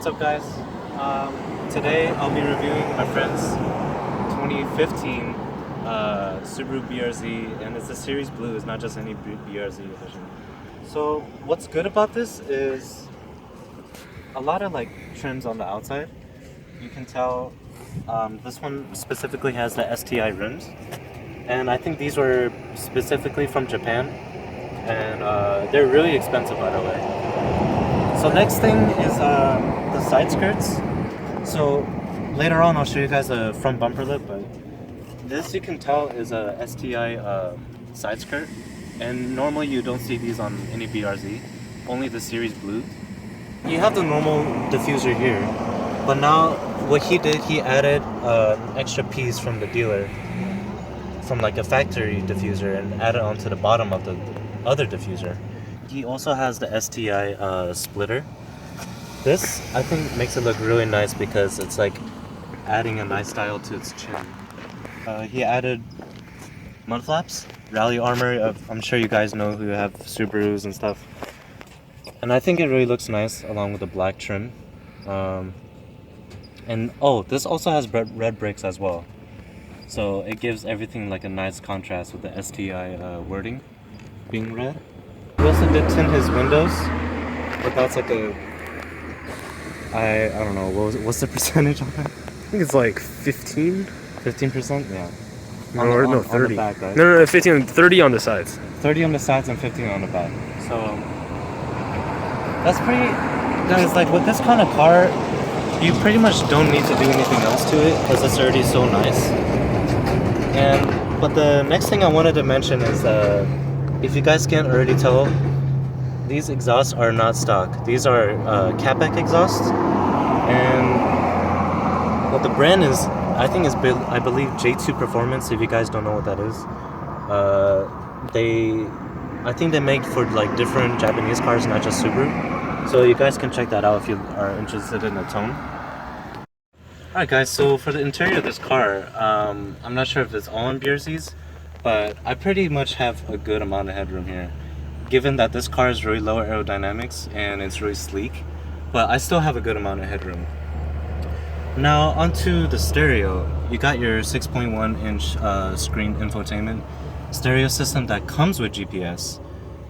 What's up, guys? Today I'll be reviewing my friend's 2015 Subaru BRZ, and it's a Series Blue. It's not just any BRZ edition. So what's good about this is a lot of like trims on the outside. You can tell this one specifically has the STI rims, and I think these were specifically from Japan, and they're really expensive, by the way. So next thing is the side skirts. So later on I'll show you guys a front bumper lip, but this you can tell is a STI side skirt, and normally you don't see these on any BRZ, only the Series Blue. You have the normal diffuser here, but now what he did, he added an extra piece from the dealer, from like a factory diffuser, and added onto the bottom of the other diffuser. He also has the STI splitter. This, I think, makes it look really nice because it's like adding a nice style to its chin. He added mud flaps, rally armor. I'm sure you guys know who have Subarus and stuff. And I think it really looks nice along with the black trim. And oh, this also has red brakes as well. So it gives everything like a nice contrast with the STI wording being red. He also did tint his windows, but that's like a, I don't know, what's the percentage on that? I think it's like 15? 15%? Yeah. No, 30. On the back, right? No, 15, 30 on the sides. 30 on the sides and 15 on the back. So that's pretty, guys, like with this kind of car, you pretty much don't need to do anything else to it because it's already so nice. But the next thing I wanted to mention is if you guys can't already tell, these exhausts are not stock. These are Capec exhausts, and what the brand is, I think is I believe J2 Performance. If you guys don't know what that is, I think they make for like different Japanese cars, not just Subaru. So you guys can check that out if you are interested in the tone. Alright guys, so for the interior of this car, I'm not sure if it's all on BRZs, but I pretty much have a good amount of headroom here, given that this car is really low aerodynamics and it's really sleek, but I still have a good amount of headroom. Now onto the stereo. You got your 6.1 inch screen infotainment stereo system that comes with GPS,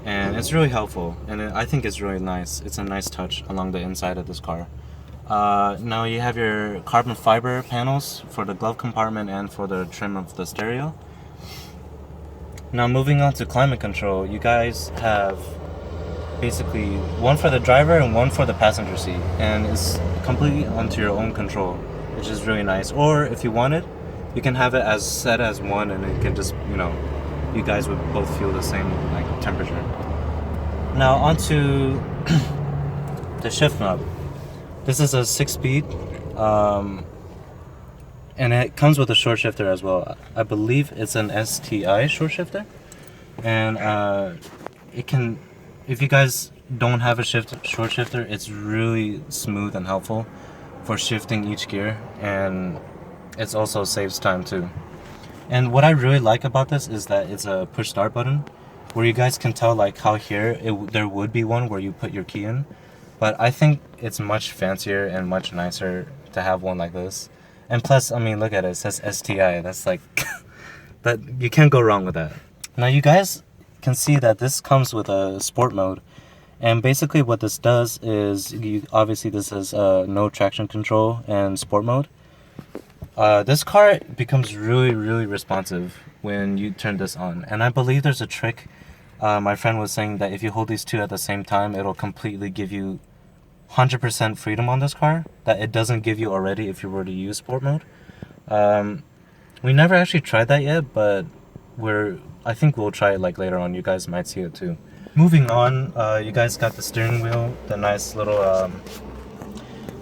and it's really helpful, and I think it's really nice. It's a nice touch along the inside of this car. Now you have your carbon fiber panels for the glove compartment and for the trim of the stereo. Now moving on to climate control, you guys have basically one for the driver and one for the passenger seat, and it's completely onto your own control, which is really nice. Or if you want it, you can have it as set as one, and it can just, you know, you guys would both feel the same like temperature. Now onto the shift knob. This is a 6-speed, and it comes with a short shifter as well. I believe it's an STI short shifter, and it can, if you guys don't have a short shifter, it's really smooth and helpful for shifting each gear, and it also saves time too. And what I really like about this is that it's a push start button, where you guys can tell like how here there would be one where you put your key in, but I think it's much fancier and much nicer to have one like this. And plus, I mean, look at it, it says STI. That's like, that you can't go wrong with that. Now you guys can see that this comes with a sport mode. And basically what this does is, obviously this is no traction control and sport mode. This car becomes really responsive when you turn this on. And I believe there's a trick. My friend was saying that if you hold these two at the same time, it'll completely give you 100% freedom on this car that it doesn't give you already if you were to use sport mode. We never actually tried that yet, but I think we'll try it like later on. You guys might see it too. Moving on, you guys got the steering wheel, the nice little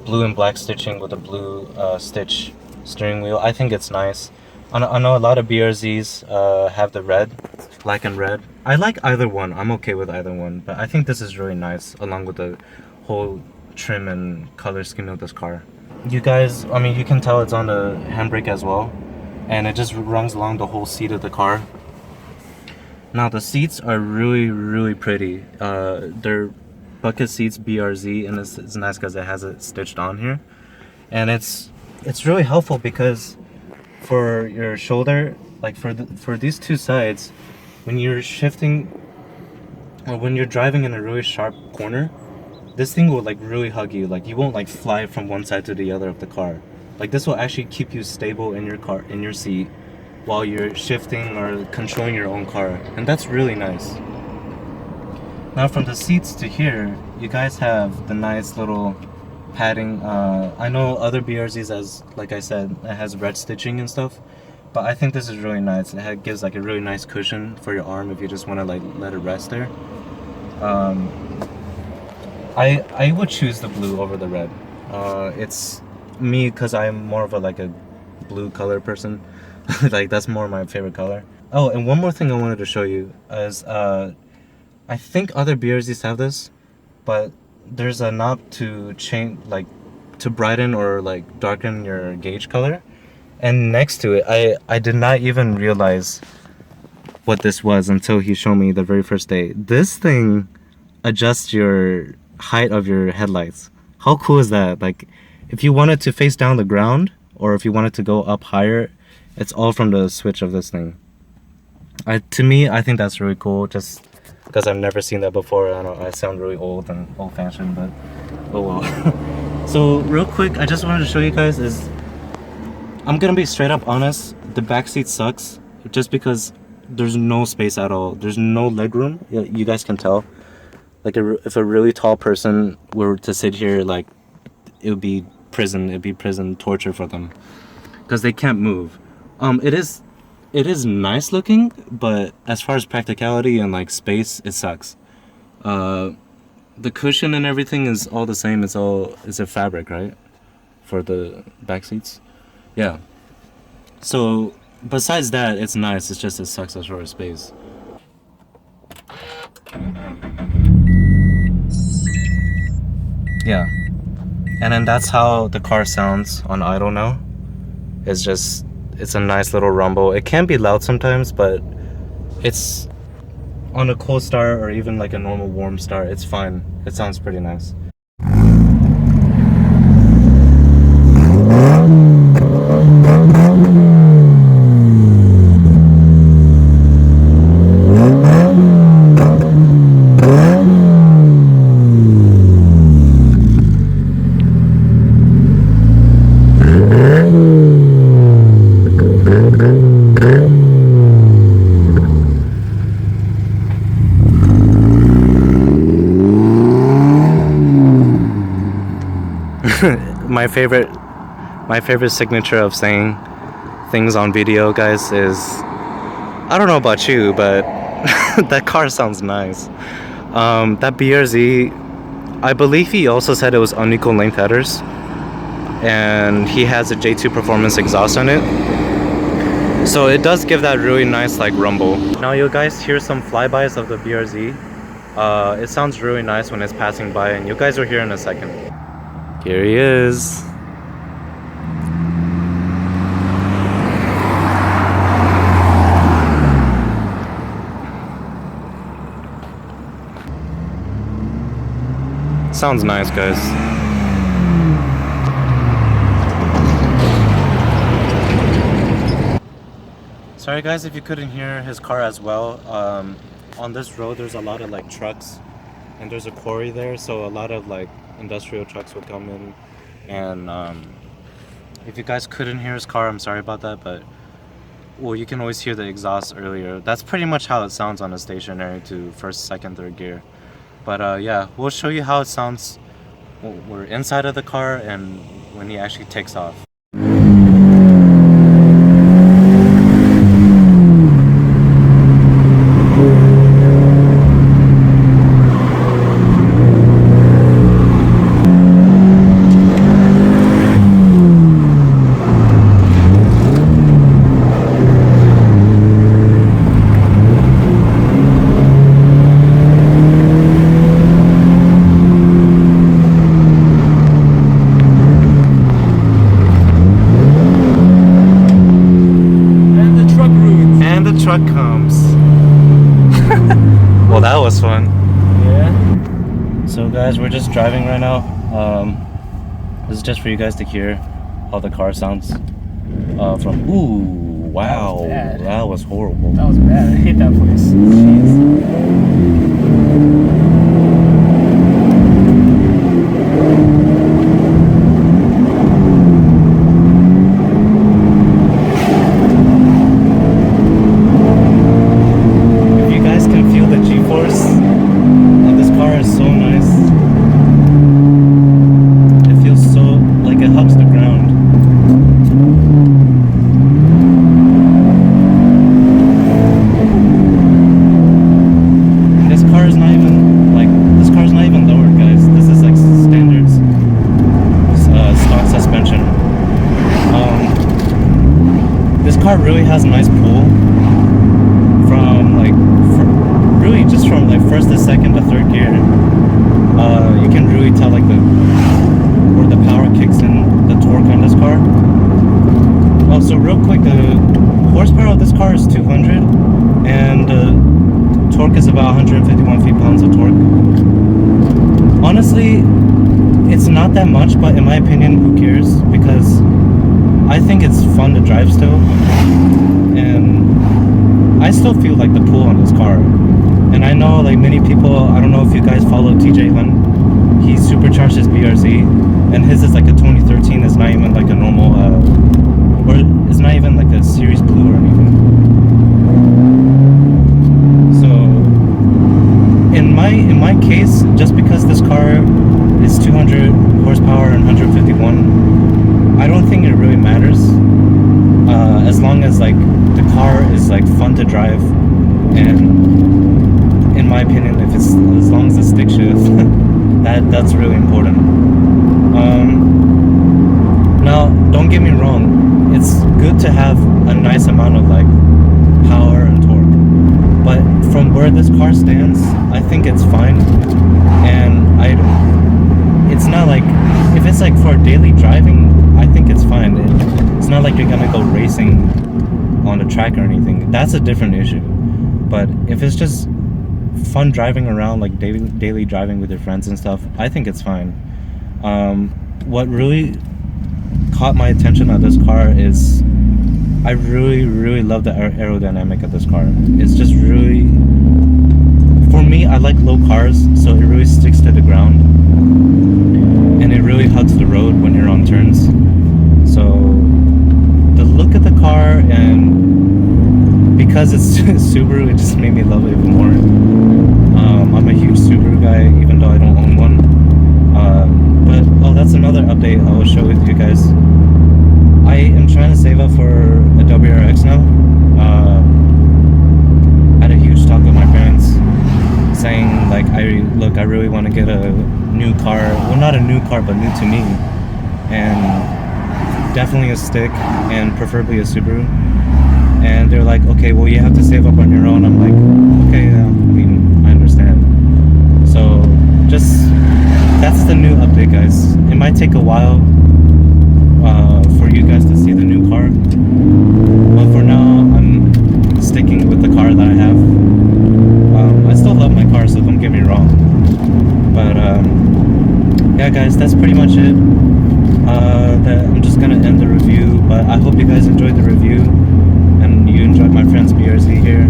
blue and black stitching with a blue stitch steering wheel. I think it's nice. I know a lot of BRZs have the red, black and red. I like either one. I'm okay with either one, but I think this is really nice along with the whole trim and color scheme of this car. You guys, I mean, you can tell it's on the handbrake as well, and it just runs along the whole seat of the car. Now the seats are really pretty. They're bucket seats BRZ, and it's nice because it has it stitched on here, and it's really helpful because for your shoulder, like for these two sides, when you're shifting or when you're driving in a really sharp corner, this thing will like really hug you. Like you won't like fly from one side to the other of the car. Like this will actually keep you stable in your seat while you're shifting or controlling your own car, and that's really nice. Now from the seats to here, you guys have the nice little padding. I know other BRZs, as like I said, it has red stitching and stuff, but I think this is really nice. It gives like a really nice cushion for your arm if you just want to like let it rest there. I would choose the blue over the red. It's me because I'm more of a blue color person. Like that's more my favorite color. Oh, and one more thing I wanted to show you is I think other BRZs have this, but there's a knob to change, like to brighten or like darken your gauge color. And next to it, I did not even realize what this was until he showed me the very first day. This thing adjusts your height of your headlights. How cool is that? Like if you wanted to face down the ground or if you wanted to go up higher, it's all from the switch of this thing. To me, I think that's really cool, just because I've never seen that before. I know I sound really old and old-fashioned, but oh well. So real quick, I just wanted to show you guys is, I'm gonna be straight up honest, the back seat sucks just because there's no space at all. There's no leg room. You guys can tell. Like if a really tall person were to sit here, like it'd be prison torture for them because they can't move. It is nice looking, but as far as practicality and like space, it sucks. The cushion and everything is all the same. It's a fabric, right? For the back seats. Yeah. So besides that, it's nice. It's just it sucks as far as space. Yeah. And then that's how the car sounds on idle now. It's a nice little rumble. It can be loud sometimes, but it's on a cold start or even like a normal warm start, it's fine. It sounds pretty nice. my favorite signature of saying things on video, guys, is, I don't know about you, but that car sounds nice. That BRZ, I believe he also said it was unequal length headers, and he has a J2 performance exhaust on it, so it does give that really nice like rumble. Now you guys hear some flybys of the BRZ. It sounds really nice when it's passing by, and you guys will hear in a second. Here he is. Sounds nice, guys. Sorry guys if you couldn't hear his car as well. on this road there's a lot of like trucks, and there's a quarry there, so a lot of like industrial trucks would come in. And if you guys couldn't hear his car, I'm sorry about that, but well, you can always hear the exhaust earlier. That's pretty much how it sounds on a stationary to first, second, third gear. But yeah, we'll show you how it sounds when we're inside of the car and when he actually takes off. Truck comes. Well, that was fun. Yeah. So guys, we're just driving right now. This is just for you guys to hear how the car sounds from. Ooh, wow, that was horrible. That was bad. I hate that place. Jeez. Really has a nice pull from like really just from like first to second to third gear. You can really tell like where the power kicks in, the torque on this car. Oh, so real quick, the horsepower of this car is 200 and the torque is about 151 feet-pounds of torque. Honestly, it's not that much, but in my opinion, who cares? Because I think it's fun to drive still, and I still feel like the pull on this car. And I know like many people, I don't know if you guys follow TJ Hunt, he supercharged his BRZ, and his is like a 2013, it's not even like a normal, or it's not even like a Series Blue or anything. So, in my case, just because this car is 200 horsepower and 151, I don't think it really matters, as long as like the car is like fun to drive, and in my opinion, if it's as long as it's stick shift, that's really important. Now, don't get me wrong, it's good to have a nice amount of like power and torque, but from where this car stands, I think it's fine, and it's not like, if it's like for daily driving, I think it's fine. It's not like you're gonna go racing on a track or anything. That's a different issue. But if it's just fun driving around, like daily driving with your friends and stuff, I think it's fine. What really caught my attention on this car is I really love the aerodynamic of this car. It's just really, for me, I like low cars, so it really sticks to the ground, and it really hugs the road when you're on turns. So the look of the car, and because it's Subaru, it just made me love it even more. I'm a huge Subaru guy, even though I don't own one. But oh, that's another update I will share with you guys. I am trying to save up for a WRX now. I had a huge talk with my parents, saying like, I really want to get a new car. Well, not a new car, but new to me, and definitely a stick, and preferably a Subaru. And they're like, okay, well, you have to save up on your own. I'm like, okay, yeah, I mean, I understand. So that's the new update, guys. It might take a while for you guys to see the new car, but for now, I'm sticking with the car that I have. I still love my car, so don't get me wrong. But yeah, guys, that's pretty much it. I'm just gonna end the review, but I hope you guys enjoyed the review and you enjoyed my friend's BRZ here.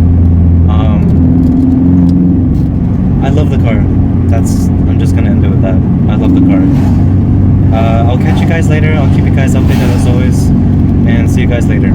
I love the car. I'm just gonna end it with that. I love the car. I'll catch you guys later. I'll keep you guys updated as always, and see you guys later.